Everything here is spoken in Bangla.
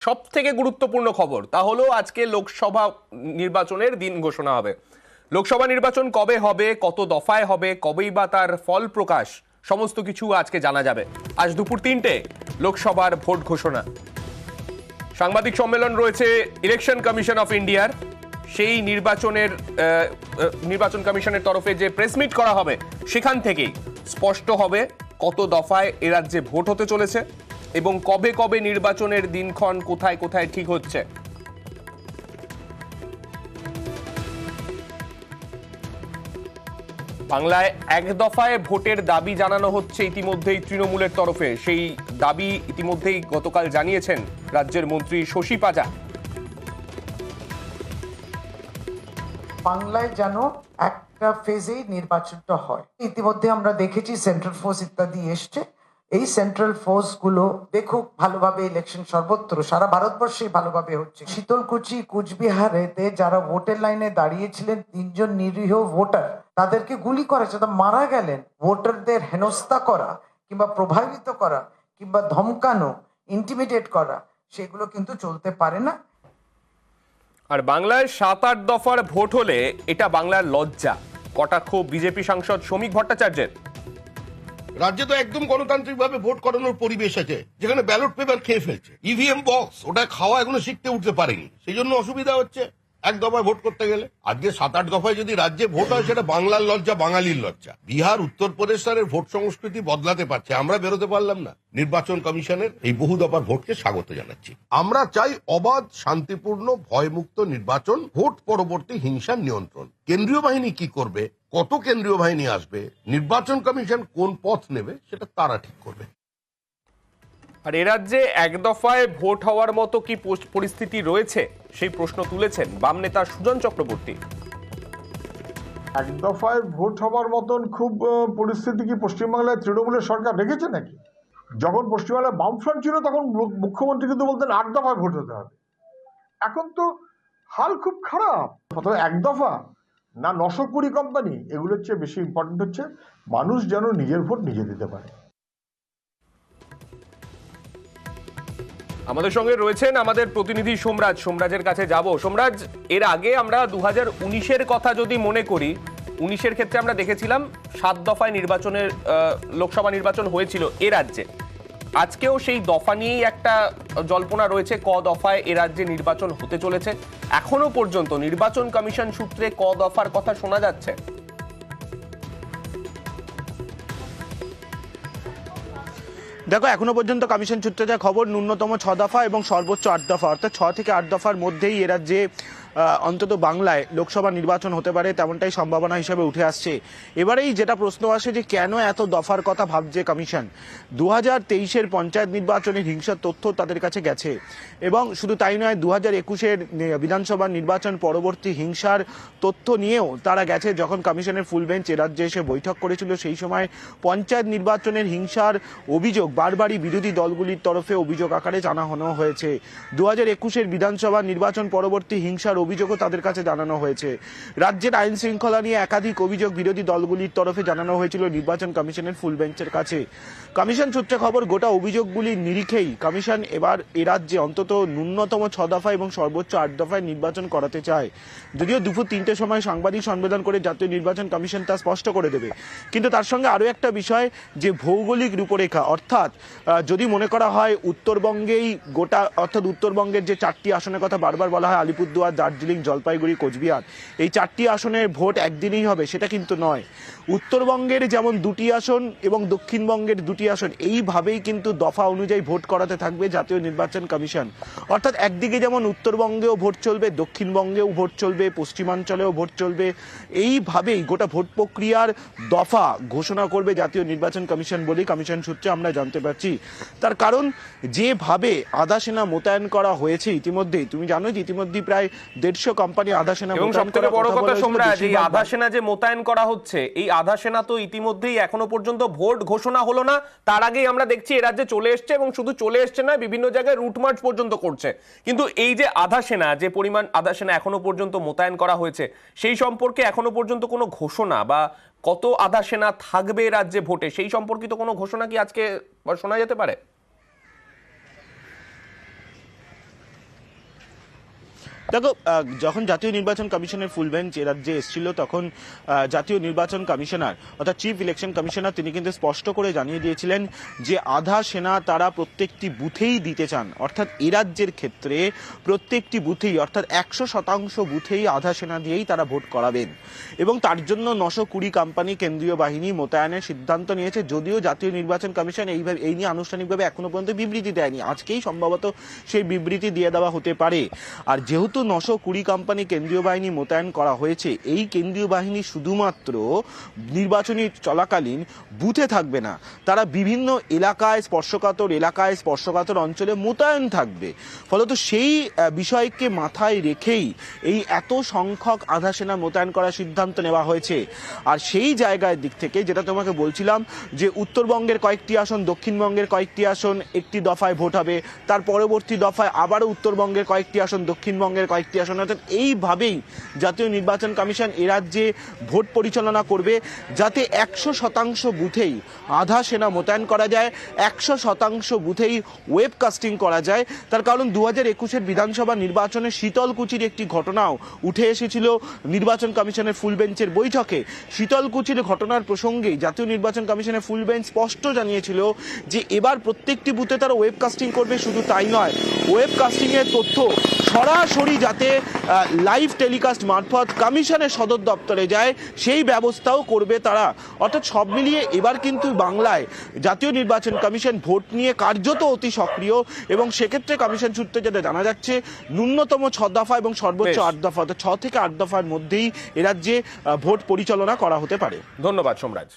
সব থেকে গুরুত্বপূর্ণ খবর তা হলো আজকে লোকসভা নির্বাচনের দিন ঘোষণা হবে। লোকসভা নির্বাচন কবে হবে, কত দফায় হবে, কবেই বা তার ফল প্রকাশ, সমস্ত কিছু আজকে জানা যাবে। আজ দুপুর 3টে লোকসভার ভোট ঘোষণা। সাংবাদিক সম্মেলন রয়েছে ইলেকশন কমিশন অফ ইন্ডিয়ার। সেই নির্বাচন কমিশনের তরফে যে প্রেস মিট করা হবে সেখান থেকেই স্পষ্ট হবে কত দফায় এ রাজ্যে ভোট হতে চলেছে এবং কবে কবে নির্বাচনের দিনক্ষণ কোথায় কোথায় ঠিক হচ্ছে। বাংলায় এক দফায় ভোটের দাবি জানানো হচ্ছে ইতিমধ্যেই তৃণমূলের তরফে। সেই দাবি ইতিমধ্যেই গতকাল জানিয়েছেন রাজ্যের মন্ত্রী শশী পাজা। বাংলায় যেন একটা ফেজেই নির্বাচনটা হয়। ইতিমধ্যে আমরা দেখেছি সেন্ট্রাল ফোর্স ইত্যাদি এসছে। এই সেন্ট্রাল ফোর্স গুলো দেখুক ভালোভাবে ইলেকশন সর্বত্র সারা ভারতবর্ষে ভালোভাবে হচ্ছে। শীতলকুচি কুচবিহারেতে যারা ভোটের লাইনে দাঁড়িয়েছিলেন 3 জন নিরীহ ভোটার, তাদেরকে গুলি করেছে, তা মারা গেলেন। ভোটারদের হেনস্থা করা কিংবা প্রভাবিত করা কিংবা ধমকানো, ইন্টিমিডেট করা, সেগুলো কিন্তু চলতে পারে না। আর বাংলায় 7-8 দফার ভোট হলে এটা বাংলার লজ্জা, কটাক্ষ বিজেপি সাংসদ শ্রমিক ভট্টাচার্যের। রাজ্যে তো একদম গণতান্ত্রিকভাবে ভোট করানোর পরিবেশ আছে, যেখানে ব্যালট পেপার খেয়ে ফেলছে, ইভিএম বক্স ওটা খাওয়া এখনো শিখতে উঠতে পারেনি, সেই জন্য অসুবিধা হচ্ছে এক দফায় ভোট করতে গেলে। আজকে 7-8 দফায় যদি রাজ্যে ভোট হয় সেটা বাংলার লজ্জা, বাঙালির লজ্জা। বিহার, উত্তরপ্রদেশ স্যারের ভোট সংস্কৃতি বদলাতে পারছে, আমরা বেরোতে পারলাম না। নির্বাচন কমিশনের এই বহু দফার ভোটকে স্বাগত জানাচ্ছি। আমরা চাই অবাধ, শান্তিপূর্ণ, ভয়মুক্ত নির্বাচন, ভোট পরবর্তী হিংসার নিয়ন্ত্রণ। কেন্দ্রীয় বাহিনী কি করবে, কত কেন্দ্রীয় বাহিনী আসবে, নির্বাচন কমিশন কোন পথ নেবে, সেটা তারা ঠিক করবে। আর এ রাজ্যে এক দফায় ভোট হওয়ার মতো কি পরিস্থিতি রয়েছে, সেই প্রশ্ন তুলেছেন বাম নেতা সুজন চক্রবর্তী। এক দফায় ভোট হবার মতন খুব পরিস্থিতি কি পশ্চিমবাংলায় তৃণমূলের সরকার রেখেছে নাকি? যখন পশ্চিমবাংলায় বামফ্রন্ট ছিল তখন মুখ্যমন্ত্রী কিন্তু বলতেন 8 দফায় ভোট হতে হবে। এখন তো হাল খুব খারাপ। প্রথমে এক দফা না 920 কোম্পানি, এগুলোর চেয়ে বেশি ইম্পর্টেন্ট হচ্ছে মানুষ যেন নিজের ভোট নিজে দিতে পারে। আমাদের সঙ্গে রয়েছেন আমাদের প্রতিনিধি সোমরাজের কাছে যাব। সোমরাজ, এর আগে আমরা 2019-এর কথা যদি মনে করি, 19-এর ক্ষেত্রে আমরা দেখেছিলাম 7 দফায় লোকসভা নির্বাচন হয়েছিল এ রাজ্যে। আজকেও সেই দফা নিয়েই একটা জল্পনা রয়েছে, ক দফায় এ রাজ্যে নির্বাচন হতে চলেছে। এখনো পর্যন্ত নির্বাচন কমিশন সূত্রে ক দফার কথা শোনা যাচ্ছে? দেখো, এখনো পর্যন্ত কমিশন সূত্রে যা খবর, ন্যূনতম 6 দফা এবং সর্বোচ্চ 8 দফা, অর্থাৎ 6 থেকে 8 দফার মধ্যেই এ রাজ্যে অন্তত বাংলায় লোকসভা নির্বাচন হতে পারে, তেমনটাই সম্ভাবনা হিসেবে উঠে আসছে। এবারেই যেটা প্রশ্ন আসে যে কেন এত দফার কথা ভাবছে কমিশন। 2023-এর পঞ্চায়েত নির্বাচনের হিংসার তথ্য তাদের কাছে গেছে এবং শুধু তাই নয়, 2021-এর বিধানসভা নির্বাচন পরবর্তী হিংসার তথ্য নিয়েও তারা গেছে। যখন কমিশনের ফুল বেঞ্চ এ রাজ্যে এসে বৈঠক করেছিল, সেই সময় পঞ্চায়েত নির্বাচনের হিংসার অভিযোগ বারবারই বিরোধী দলগুলির তরফে অভিযোগ আকারে জানানো হয়েছে। 2021-এর বিধানসভা নির্বাচন পরবর্তী হিংসার অভিযোগও তাদের কাছে জানানো হয়েছে। রাজ্যের আইন শৃঙ্খলা নিয়ে একাধিক অভিযোগ বিরোধী দলগুলির তরফে জানানো হয়েছিল নির্বাচন কমিশনের ফুল বেঞ্চের কাছে। কমিশন সূত্রে খবর, গোটা অভিযোগগুলির নিরিখেই কমিশন এবার এ রাজ্যে অন্তত ন্যূনতম 6 দফা এবং সর্বোচ্চ 8 দফায় নির্বাচন করাতে চায়। যদিও দুপুর 3টের সময় সাংবাদিক সম্মেলন করে জাতীয় নির্বাচন কমিশন তা স্পষ্ট করে দেবে। কিন্তু তার সঙ্গে আরও একটা বিষয়, যে ভৌগোলিক রূপরেখা, অর্থাৎ যদি মনে করা হয় উত্তরবঙ্গেই গোটা, অর্থাৎ উত্তরবঙ্গের যে 4টি আসনের কথা বারবার বলা হয়, আলিপুরদুয়ার, দার্জিলিং, জলপাইগুড়ি, কোচবিহার, এই 4টি আসনের ভোট একদিনেই হবে, সেটা কিন্তু নয়। উত্তরবঙ্গের যেমন 2টি আসন এবং দক্ষিণবঙ্গের 2টি আসন, এইভাবেই কিন্তু দফা অনুযায়ী ভোট করাতে থাকবে জাতীয় নির্বাচন কমিশন। অর্থাৎ একদিকে যেমন উত্তরবঙ্গেও ভোট চলবে, দক্ষিণবঙ্গেও ভোট চলবে, পশ্চিমাঞ্চলেও ভোট চলবে। এইভাবেই গোটা ভোট প্রক্রিয়ার দফা ঘোষণা করবে জাতীয় নির্বাচন কমিশন বলেই কমিশন সূত্রে আমরা জানতে পারছি। তার কারণ, যেভাবে আধা সেনা মোতায়েন করা হয়েছে ইতিমধ্যেই, তুমি জানো যে ইতিমধ্যেই প্রায় 150 কোম্পানি আধা সেনা এবং সবথেকে বড় কথা সোমরাজ, এই আধা সেনা যে মোতায়েন করা হচ্ছে, এই আধা সেনা তো ইতিমধ্যেই এখনো পর্যন্ত ভোট ঘোষণা হলো না, তার আগেই আমরা দেখছি এ রাজ্যে চলে এসছে এবং শুধু চলে এসছে নয়, বিভিন্ন জায়গায় রুট মার্চ পর্যন্ত করছে। কিন্তু এই যে আধা সেনা, যে পরিমাণ আধা সেনা এখনো পর্যন্ত মোতায়েন করা হয়েছে, সেই সম্পর্কে এখনো পর্যন্ত কোনো ঘোষণা বা কত আধা সেনা থাকবে রাজ্যে ভোটে, সেই সম্পর্কিত কোনো ঘোষণা কি আজকে শোনা যেতে পারে? দেখো, যখন জাতীয় নির্বাচন কমিশনের ফুল বেঞ্চ এ রাজ্যে এসেছিল তখন জাতীয় নির্বাচন কমিশনার অর্থাৎ চিফ ইলেকশন কমিশনার তিনি কিন্তু স্পষ্ট করে জানিয়ে দিয়েছিলেন যে আধা সেনা তারা প্রত্যেকটি বুথেই দিতে চান, অর্থাৎ এ রাজ্যের ক্ষেত্রে প্রত্যেকটি বুথেই অর্থাৎ 100% বুথেই আধা সেনা দিয়েই তারা ভোট করাবেন এবং তার জন্য 920 কোম্পানি কেন্দ্রীয় বাহিনী মোতায়েনের সিদ্ধান্ত নিয়েছে। যদিও জাতীয় নির্বাচন কমিশন এই নিয়ে আনুষ্ঠানিকভাবে এখনো পর্যন্ত বিবৃতি দেয়নি, আজকেই সম্ভবত সেই বিবৃতি দিয়ে দেওয়া হতে পারে। আর যেহেতু 920 কোম্পানি কেন্দ্রীয় বাহিনী মোতায়েন করা হয়েছে, এই কেন্দ্রীয় বাহিনী শুধুমাত্র নির্বাচনী চলাকালীন বুথে থাকবে না, তারা বিভিন্ন এলাকায় স্পর্শকাতর অঞ্চলে মোতায়েন থাকবে। ফলত সেই বিষয়কে মাথায় রেখেই এই এত সংখ্যক আধা সেনা মোতায়েন করার সিদ্ধান্ত নেওয়া হয়েছে। আর সেই জায়গার দিক থেকে যেটা তোমাকে বলছিলাম যে উত্তরবঙ্গের কয়েকটি আসন, দক্ষিণবঙ্গের কয়েকটি আসন একটি দফায় ভোট হবে, তার পরবর্তী দফায় আবারও উত্তরবঙ্গের কয়েকটি আসন, দক্ষিণবঙ্গের কয়েকটি আসন, অর্থাৎ এইভাবেই জাতীয় নির্বাচন কমিশন এ রাজ্যে ভোট পরিচালনা করবে যাতে 100% বুথেই আধা সেনা মোতায়েন করা যায়, 100% বুথেই ওয়েবকাস্টিং করা যায়। তার কারণ 2021-এর বিধানসভা নির্বাচনে শীতলকুচির একটি ঘটনাও উঠে এসেছিল নির্বাচন কমিশনের ফুল বেঞ্চের বৈঠকে। শীতলকুচির ঘটনার প্রসঙ্গে জাতীয় নির্বাচন কমিশনের ফুল বেঞ্চ স্পষ্ট জানিয়েছিল যে এবার প্রত্যেকটি বুথে তারা ওয়েবকাস্টিং করবে। শুধু তাই নয়, ওয়েবকাস্টিংয়ের তথ্য সরাসরি যাতে লাইভ টেলিকাস্ট মারফত কমিশনের সদর দপ্তরে যায় সেই ব্যবস্থাও করবে তারা। অর্থাৎ সব মিলিয়ে এবার কিন্তু বাংলায় জাতীয় নির্বাচন কমিশন ভোট নিয়ে কার্যত অতি সক্রিয় এবং সেক্ষেত্রে কমিশন সূত্রে যেটা জানা যাচ্ছে ন্যূনতম 6 দফা এবং সর্বোচ্চ 8 দফা, অর্থাৎ 6 থেকে 8 দফার মধ্যেই এ রাজ্যে ভোট পরিচালনা করা হতে পারে। ধন্যবাদ সোমরাজ।